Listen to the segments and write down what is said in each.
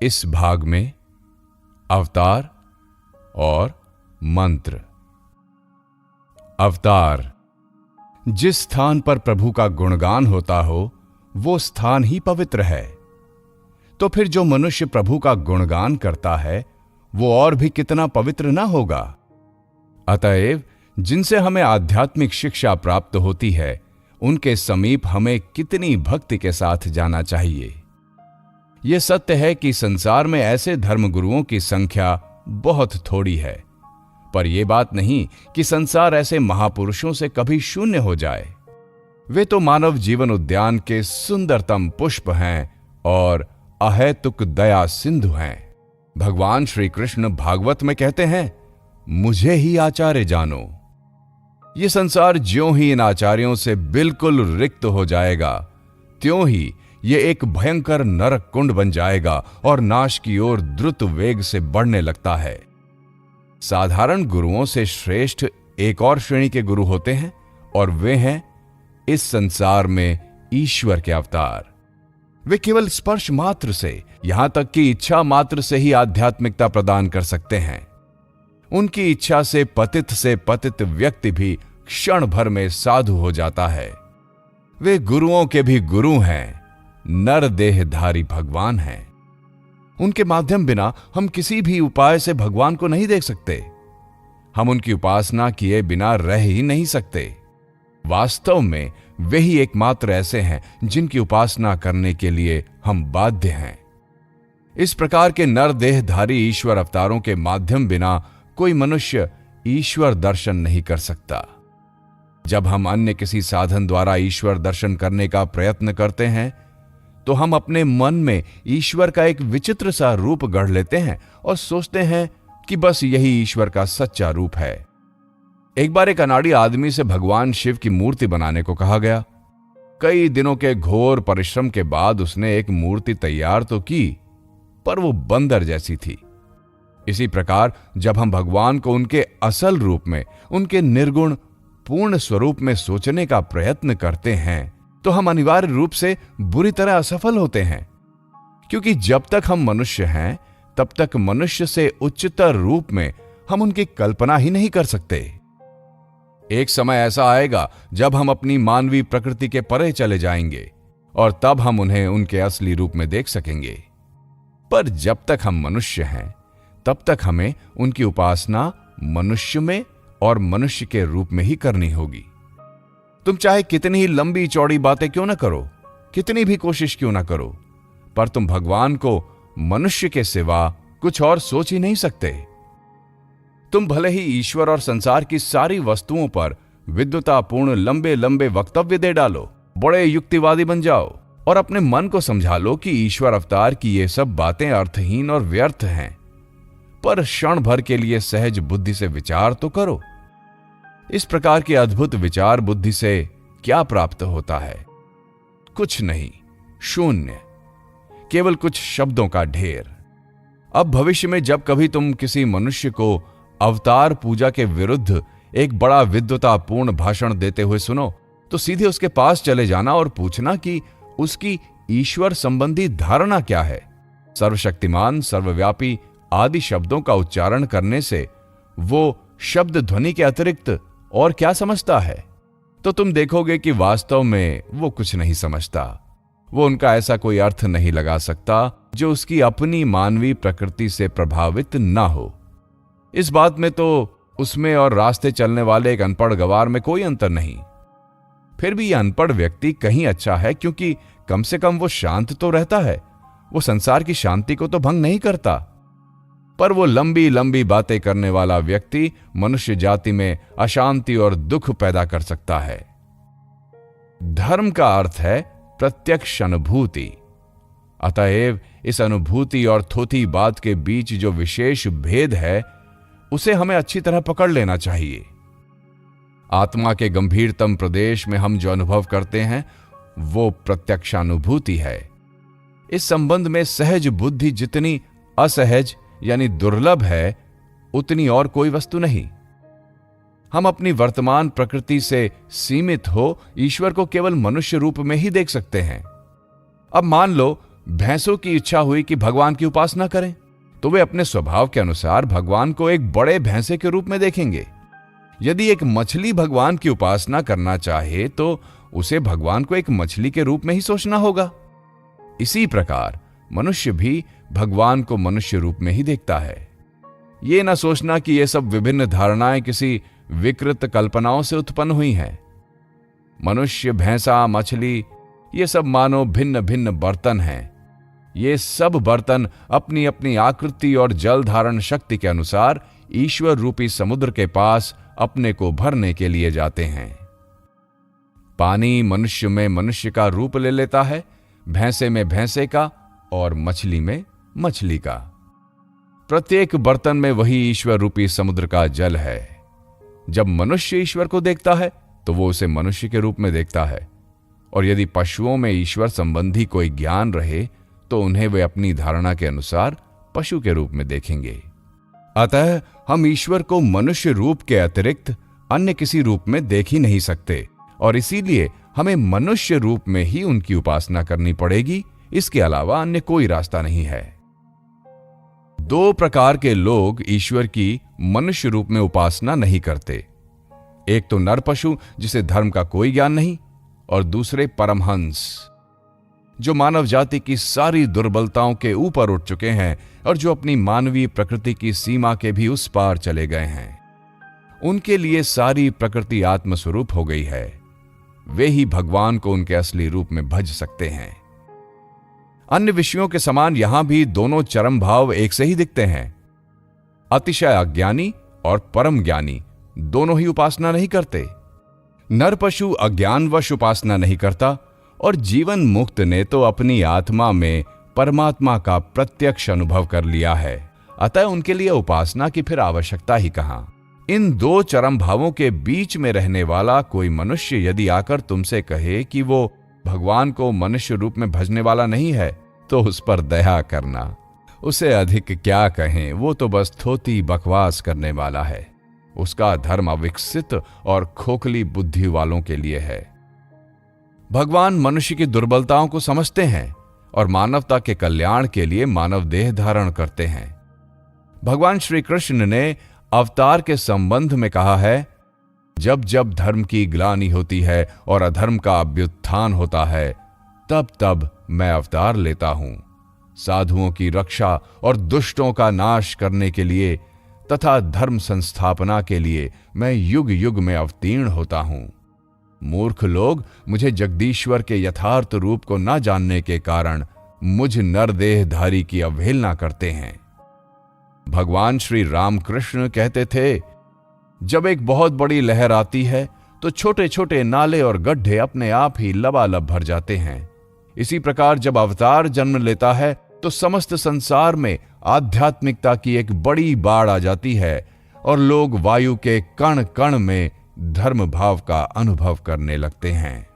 इस भाग में अवतार और मंत्र। अवतार। जिस स्थान पर प्रभु का गुणगान होता हो वो स्थान ही पवित्र है। तो फिर जो मनुष्य प्रभु का गुणगान करता है वो और भी कितना पवित्र ना होगा। अतएव जिनसे हमें आध्यात्मिक शिक्षा प्राप्त होती है उनके समीप हमें कितनी भक्ति के साथ जाना चाहिए। यह सत्य है कि संसार में ऐसे धर्मगुरुओं की संख्या बहुत थोड़ी है, पर यह बात नहीं कि संसार ऐसे महापुरुषों से कभी शून्य हो जाए। वे तो मानव जीवन उद्यान के सुंदरतम पुष्प हैं और अहेतुक दया सिंधु हैं। भगवान श्री कृष्ण भागवत में कहते हैं, मुझे ही आचार्य जानो। ये संसार ज्यों ही इन आचार्यों से बिल्कुल रिक्त हो जाएगा त्यों ही ये एक भयंकर नरक कुंड बन जाएगा और नाश की ओर द्रुत वेग से बढ़ने लगता है। साधारण गुरुओं से श्रेष्ठ एक और श्रेणी के गुरु होते हैं और वे हैं इस संसार में ईश्वर के अवतार। वे केवल स्पर्श मात्र से, यहां तक कि इच्छा मात्र से ही आध्यात्मिकता प्रदान कर सकते हैं। उनकी इच्छा से पतित व्यक्ति भी क्षण भर में साधु हो जाता है। वे गुरुओं के भी गुरु हैं, नर देहधारी भगवान हैं। उनके माध्यम बिना हम किसी भी उपाय से भगवान को नहीं देख सकते। हम उनकी उपासना किए बिना रह ही नहीं सकते। वास्तव में वे ही एकमात्र ऐसे हैं जिनकी उपासना करने के लिए हम बाध्य हैं। इस प्रकार के नर देहधारी ईश्वर अवतारों के माध्यम बिना कोई मनुष्य ईश्वर दर्शन नहीं कर सकता। जब हम अन्य किसी साधन द्वारा ईश्वर दर्शन करने का प्रयत्न करते हैं तो हम अपने मन में ईश्वर का एक विचित्र सा रूप गढ़ लेते हैं और सोचते हैं कि बस यही ईश्वर का सच्चा रूप है। एक बार एक अनाड़ी आदमी से भगवान शिव की मूर्ति बनाने को कहा गया। कई दिनों के घोर परिश्रम के बाद उसने एक मूर्ति तैयार तो की, पर वो बंदर जैसी थी। इसी प्रकार जब हम भगवान को उनके असल रूप में, उनके निर्गुण पूर्ण स्वरूप में सोचने का प्रयत्न करते हैं तो हम अनिवार्य रूप से बुरी तरह असफल होते हैं, क्योंकि जब तक हम मनुष्य हैं तब तक मनुष्य से उच्चतर रूप में हम उनकी कल्पना ही नहीं कर सकते। एक समय ऐसा आएगा जब हम अपनी मानवीय प्रकृति के परे चले जाएंगे और तब हम उन्हें उनके असली रूप में देख सकेंगे। पर जब तक हम मनुष्य हैं तब तक हमें उनकी उपासना मनुष्य में और मनुष्य के रूप में ही करनी होगी। तुम चाहे कितनी ही लंबी चौड़ी बातें क्यों ना करो, कितनी भी कोशिश क्यों ना करो, पर तुम भगवान को मनुष्य के सिवा कुछ और सोच ही नहीं सकते। तुम भले ही ईश्वर और संसार की सारी वस्तुओं पर विद्वतापूर्ण लंबे लंबे वक्तव्य दे डालो, बड़े युक्तिवादी बन जाओ और अपने मन को समझा लो कि ईश्वर अवतार की ये सब बातें अर्थहीन और व्यर्थ हैं, पर क्षण भर के लिए सहज बुद्धि से विचार तो करो। इस प्रकार की अद्भुत विचार बुद्धि से क्या प्राप्त होता है? कुछ नहीं, शून्य, केवल कुछ शब्दों का ढेर। अब भविष्य में जब कभी तुम किसी मनुष्य को अवतार पूजा के विरुद्ध एक बड़ा विद्वतापूर्ण भाषण देते हुए सुनो तो सीधे उसके पास चले जाना और पूछना कि उसकी ईश्वर संबंधी धारणा क्या है। सर्वशक्तिमान, सर्वव्यापी आदि शब्दों का उच्चारण करने से वो शब्द ध्वनि के अतिरिक्त और क्या समझता है? तो तुम देखोगे कि वास्तव में वो कुछ नहीं समझता। वो उनका ऐसा कोई अर्थ नहीं लगा सकता जो उसकी अपनी मानवीय प्रकृति से प्रभावित ना हो। इस बात में तो उसमें और रास्ते चलने वाले एक अनपढ़ गवार में कोई अंतर नहीं। फिर भी यह अनपढ़ व्यक्ति कहीं अच्छा है, क्योंकि कम से कम वो शांत तो रहता है। वो संसार की शांति को तो भंग नहीं करता। पर वो लंबी लंबी बातें करने वाला व्यक्ति मनुष्य जाति में अशांति और दुख पैदा कर सकता है। धर्म का अर्थ है प्रत्यक्ष अनुभूति। अतएव इस अनुभूति और थोथी बात के बीच जो विशेष भेद है उसे हमें अच्छी तरह पकड़ लेना चाहिए। आत्मा के गंभीरतम प्रदेश में हम जो अनुभव करते हैं वो प्रत्यक्षानुभूति है। इस संबंध में सहज बुद्धि जितनी असहज यानी दुर्लभ है उतनी और कोई वस्तु नहीं। हम अपनी वर्तमान प्रकृति से सीमित हो ईश्वर को केवल मनुष्य रूप में ही देख सकते हैं। अब मान लो भैंसों की इच्छा हुई कि भगवान की उपासना करें, तो वे अपने स्वभाव के अनुसार भगवान को एक बड़े भैंसे के रूप में देखेंगे। यदि एक मछली भगवान की उपासना करना चाहे तो उसे भगवान को एक मछली के रूप में ही सोचना होगा। इसी प्रकार मनुष्य भी भगवान को मनुष्य रूप में ही देखता है। ये न सोचना कि ये सब विभिन्न धारणाएं किसी विकृत कल्पनाओं से उत्पन्न हुई हैं। मनुष्य, भैंसा, मछली, ये सब मानो भिन्न भिन्न बर्तन हैं। ये सब बर्तन अपनी अपनी आकृति और जल धारण शक्ति के अनुसार ईश्वर रूपी समुद्र के पास अपने को भरने के लिए जाते हैं। पानी मनुष्य में मनुष्य का रूप ले लेता है, भैंसे में भैंसे का और मछली में मछली का। प्रत्येक बर्तन में वही ईश्वर रूपी समुद्र का जल है। जब मनुष्य ईश्वर को देखता है तो वो उसे मनुष्य के रूप में देखता है, और यदि पशुओं में ईश्वर संबंधी कोई ज्ञान रहे तो उन्हें वे अपनी धारणा के अनुसार पशु के रूप में देखेंगे। अतः हम ईश्वर को मनुष्य रूप के अतिरिक्त अन्य किसी रूप में देख ही नहीं सकते, और इसीलिए हमें मनुष्य रूप में ही उनकी उपासना करनी पड़ेगी। इसके अलावा अन्य कोई रास्ता नहीं है। दो प्रकार के लोग ईश्वर की मनुष्य रूप में उपासना नहीं करते। एक तो नर पशु जिसे धर्म का कोई ज्ञान नहीं, और दूसरे परमहंस जो मानव जाति की सारी दुर्बलताओं के ऊपर उठ चुके हैं और जो अपनी मानवीय प्रकृति की सीमा के भी उस पार चले गए हैं। उनके लिए सारी प्रकृति आत्मस्वरूप हो गई है। वे ही भगवान को उनके असली रूप में भज सकते हैं। अन्य विषयों के समान यहां भी दोनों चरम भाव एक से ही दिखते हैं। अतिशय अज्ञानी और परम ज्ञानी दोनों ही उपासना नहीं करते। नर पशु अज्ञानवश उपासना नहीं करता, और जीवन मुक्त ने तो अपनी आत्मा में परमात्मा का प्रत्यक्ष अनुभव कर लिया है। अतः उनके लिए उपासना की फिर आवश्यकता ही कहां। इन दो चरम भावों के बीच में रहने वाला कोई मनुष्य यदि आकर तुमसे कहे कि वो भगवान को मनुष्य रूप में भजने वाला नहीं है, तो उस पर दया करना। उसे अधिक क्या कहें, वो तो बस थोती बकवास करने वाला है। उसका धर्म अविकसित और खोखली बुद्धि वालों के लिए है। भगवान मनुष्य की दुर्बलताओं को समझते हैं और मानवता के कल्याण के लिए मानव देह धारण करते हैं। भगवान श्री कृष्ण ने अवतार के संबंध में कहा है, जब जब धर्म की ग्लानि होती है और अधर्म का अभ्युत्थान होता है, तब तब मैं अवतार लेता हूं। साधुओं की रक्षा और दुष्टों का नाश करने के लिए तथा धर्म संस्थापना के लिए मैं युग युग में अवतीर्ण होता हूं। मूर्ख लोग मुझे जगदीश्वर के यथार्थ रूप को न जानने के कारण मुझ नरदेहधारी की अवहेलना करते हैं। भगवान श्री रामकृष्ण कहते थे, जब एक बहुत बड़ी लहर आती है तो छोटे छोटे नाले और गड्ढे अपने आप ही लबालब भर जाते हैं। इसी प्रकार जब अवतार जन्म लेता है तो समस्त संसार में आध्यात्मिकता की एक बड़ी बाढ़ आ जाती है और लोग वायु के कण कण में धर्म भाव का अनुभव करने लगते हैं।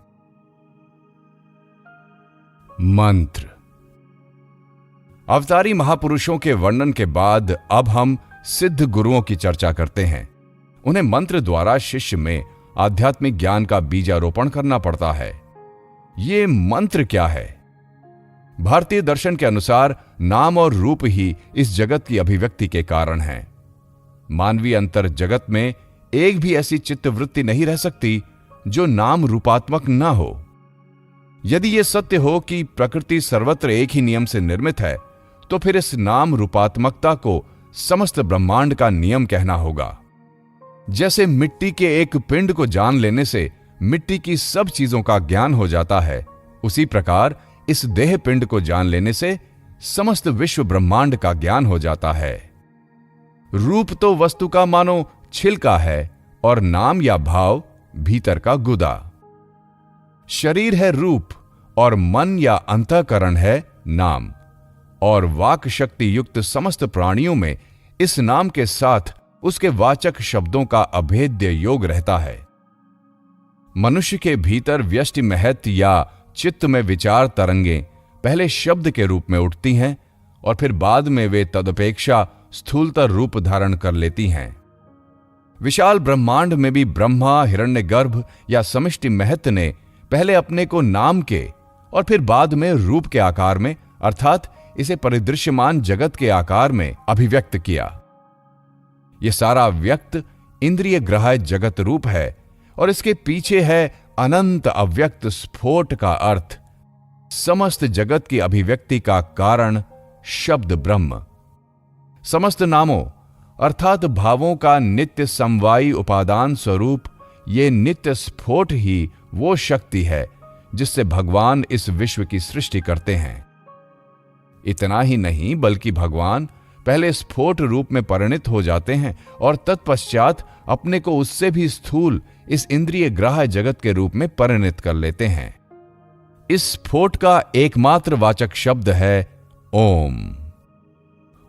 मंत्र। अवतारी महापुरुषों के वर्णन के बाद अब हम सिद्ध गुरुओं की चर्चा करते हैं। उन्हें मंत्र द्वारा शिष्य में आध्यात्मिक ज्ञान का बीजारोपण करना पड़ता है। ये मंत्र क्या है? भारतीय दर्शन के अनुसार नाम और रूप ही इस जगत की अभिव्यक्ति के कारण हैं। मानवीय अंतर जगत में एक भी ऐसी चित्तवृत्ति नहीं रह सकती जो नाम रूपात्मक न हो। यदि यह सत्य हो कि प्रकृति सर्वत्र एक ही नियम से निर्मित है, तो फिर इस नाम रूपात्मकता को समस्त ब्रह्मांड का नियम कहना होगा। जैसे मिट्टी के एक पिंड को जान लेने से मिट्टी की सब चीजों का ज्ञान हो जाता है, उसी प्रकार इस देह पिंड को जान लेने से समस्त विश्व ब्रह्मांड का ज्ञान हो जाता है। रूप तो वस्तु का मानो छिलका है और नाम या भाव भीतर का गुदा। शरीर है रूप और मन या अंतःकरण है नाम, और वाक शक्ति युक्त समस्त प्राणियों में इस नाम के साथ उसके वाचक शब्दों का अभेद्य योग रहता है। मनुष्य के भीतर व्यष्टि महत्व या चित्त में विचार तरंगें पहले शब्द के रूप में उठती हैं और फिर बाद में वे तदपेक्षा स्थूलतर रूप धारण कर लेती हैं। विशाल ब्रह्मांड में भी ब्रह्मा, हिरण्यगर्भ या समिष्टि महत्व ने पहले अपने को नाम के और फिर बाद में रूप के आकार में अर्थात इसे परिदृश्यमान जगत के आकार में अभिव्यक्त किया। यह सारा व्यक्त इंद्रिय ग्राह्य जगत रूप है और इसके पीछे है अनंत अव्यक्त स्फोट का अर्थ, समस्त जगत की अभिव्यक्ति का कारण शब्द ब्रह्म। समस्त नामों अर्थात भावों का नित्य समवायी उपादान स्वरूप ये नित्य स्फोट ही वो शक्ति है जिससे भगवान इस विश्व की सृष्टि करते हैं। इतना ही नहीं बल्कि भगवान पहले स्फोट रूप में परिणित हो जाते हैं और तत्पश्चात अपने को उससे भी स्थूल इस इंद्रिय ग्राह्य जगत के रूप में परिणित कर लेते हैं। इस स्फोट का एकमात्र वाचक शब्द है ओम।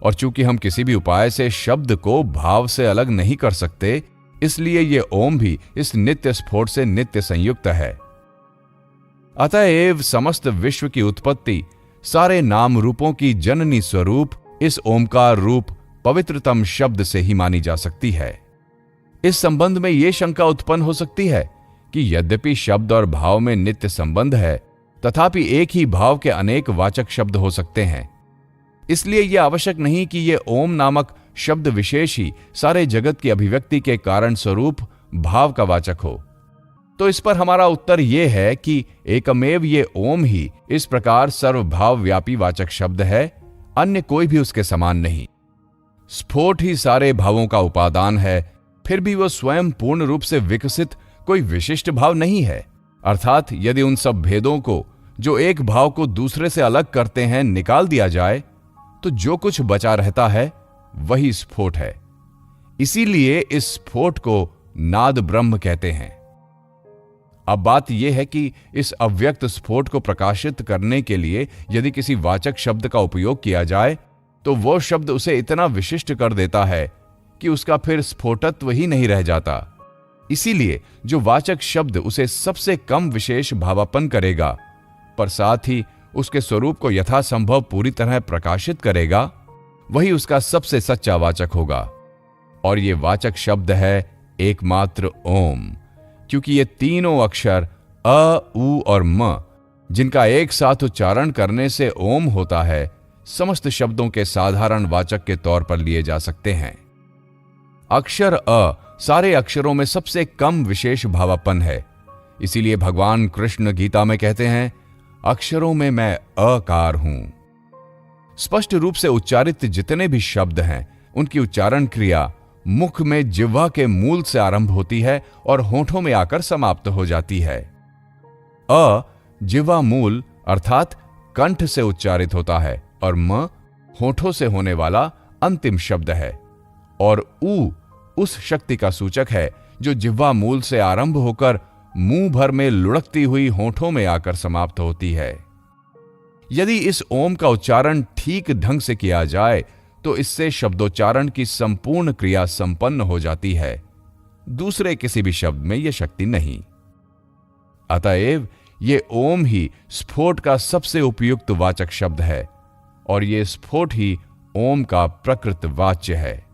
और चूंकि हम किसी भी उपाय से शब्द को भाव से अलग नहीं कर सकते, इसलिए ये ओम भी इस नित्य स्फोट से नित्य संयुक्त है। अतएव समस्त विश्व की उत्पत्ति सारे नाम रूपों की जननी स्वरूप इस ओमकार रूप पवित्रतम शब्द से ही मानी जा सकती है। इस संबंध में यह शंका उत्पन्न हो सकती है कि यद्यपि शब्द और भाव में नित्य संबंध है, तथापि एक ही भाव के अनेक वाचक शब्द हो सकते हैं। इसलिए यह आवश्यक नहीं कि यह ओम नामक शब्द विशेष ही सारे जगत की अभिव्यक्ति के कारण स्वरूप भाव का वाचक हो। तो इस पर हमारा उत्तर यह है कि एकमेव ये ओम ही इस प्रकार सर्वभाव व्यापी वाचक शब्द है, अन्य कोई भी उसके समान नहीं। स्फोट ही सारे भावों का उपादान है, फिर भी वह स्वयं पूर्ण रूप से विकसित कोई विशिष्ट भाव नहीं है। अर्थात यदि उन सब भेदों को जो एक भाव को दूसरे से अलग करते हैं निकाल दिया जाए, तो जो कुछ बचा रहता है वही स्फोट है। इसीलिए इस स्फोट को नाद ब्रह्म कहते हैं। अब बात यह है कि इस अव्यक्त स्फोट को प्रकाशित करने के लिए यदि किसी वाचक शब्द का उपयोग किया जाए, तो वह शब्द उसे इतना विशिष्ट कर देता है कि उसका फिर स्फोटत्व ही नहीं रह जाता। इसीलिए जो वाचक शब्द उसे सबसे कम विशेष भावापन करेगा, पर साथ ही उसके स्वरूप को यथासंभव पूरी तरह प्रकाशित करेगा, वही उसका सबसे सच्चा वाचक होगा। और ये वाचक शब्द है एकमात्र ओम, क्योंकि ये तीनों अक्षर अ, उ और म, जिनका एक साथ उच्चारण करने से ओम होता है, समस्त शब्दों के साधारण वाचक के तौर पर लिए जा सकते हैं। अक्षर अ सारे अक्षरों में सबसे कम विशेष भावापन है। इसीलिए भगवान कृष्ण गीता में कहते हैं, अक्षरों में मैं अकार हूं। स्पष्ट रूप से उच्चारित जितने भी शब्द हैं, उनकी उच्चारण क्रिया मुख में जिह्वा के मूल से आरंभ होती है और होठों में आकर समाप्त हो जाती है। अ जिह्वा मूल अर्थात कंठ से उच्चारित होता है और म होठों से होने वाला अंतिम शब्द है, और उ उस शक्ति का सूचक है जो जिह्वा मूल से आरंभ होकर मुंह भर में लुढ़कती हुई होठों में आकर समाप्त होती है। यदि इस ओम का उच्चारण ठीक ढंग से किया जाए तो इससे शब्दोच्चारण की संपूर्ण क्रिया संपन्न हो जाती है। दूसरे किसी भी शब्द में यह शक्ति नहीं। अतएव ये ओम ही स्फोट का सबसे उपयुक्त वाचक शब्द है और ये स्फोट ही ओम का प्रकृत वाच्य है।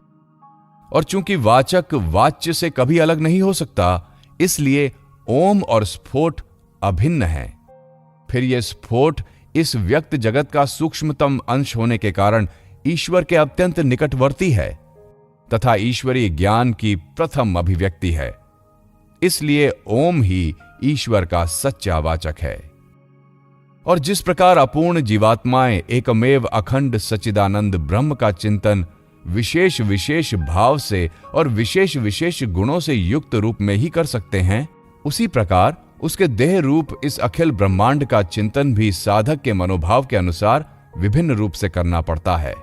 और चूंकि वाचक वाच्य से कभी अलग नहीं हो सकता, इसलिए ओम और स्फोट अभिन्न हैं। फिर यह स्फोट इस व्यक्त जगत का सूक्ष्मतम अंश होने के कारण ईश्वर के अत्यंत निकटवर्ती है तथा ईश्वरीय ज्ञान की प्रथम अभिव्यक्ति है। इसलिए ओम ही ईश्वर का सच्चा वाचक है। और जिस प्रकार अपूर्ण जीवात्माएं एकमेव अखंड सच्चिदानंद ब्रह्म का चिंतन विशेष विशेष भाव से और विशेष विशेष गुणों से युक्त रूप में ही कर सकते हैं, उसी प्रकार उसके देह रूप इस अखिल ब्रह्मांड का चिंतन भी साधक के मनोभाव के अनुसार विभिन्न रूप से करना पड़ता है।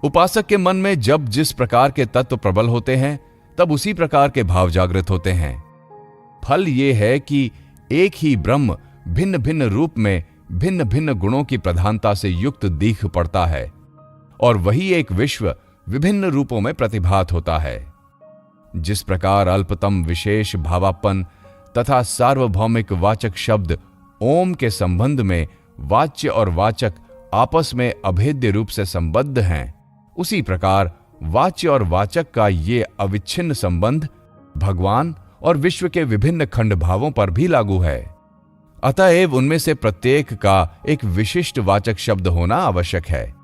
उपासक के मन में जब जिस प्रकार के तत्व प्रबल होते हैं, तब उसी प्रकार के भाव जागृत होते हैं। फल ये है कि एक ही ब्रह्म भिन्न भिन्न रूप में भिन्न भिन्न गुणों की प्रधानता से युक्त दिख पड़ता है और वही एक विश्व विभिन्न रूपों में प्रतिभात होता है। जिस प्रकार अल्पतम विशेष भावापन तथा सार्वभौमिक वाचक शब्द ओम के संबंध में वाच्य और वाचक आपस में अभेद्य रूप से संबद्ध हैं, उसी प्रकार वाच्य और वाचक का ये अविच्छिन्न संबंध भगवान और विश्व के विभिन्न खंड भावों पर भी लागू है। अतएव उनमें से प्रत्येक का एक विशिष्ट वाचक शब्द होना आवश्यक है।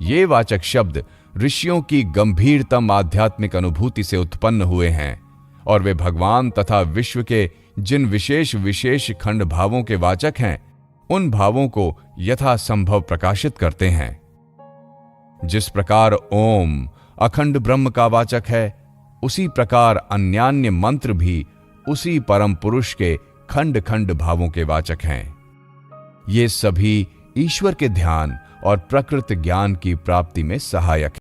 ये वाचक शब्द ऋषियों की गंभीरतम आध्यात्मिक अनुभूति से उत्पन्न हुए हैं और वे भगवान तथा विश्व के जिन विशेष विशेष खंड भावों के वाचक हैं, उन भावों को यथासंभव प्रकाशित करते हैं। जिस प्रकार ओम अखंड ब्रह्म का वाचक है, उसी प्रकार अन्यान्य मंत्र भी उसी परम पुरुष के खंड खंड भावों के वाचक हैं। ये सभी ईश्वर के ध्यान और प्रकृत ज्ञान की प्राप्ति में सहायक हैं।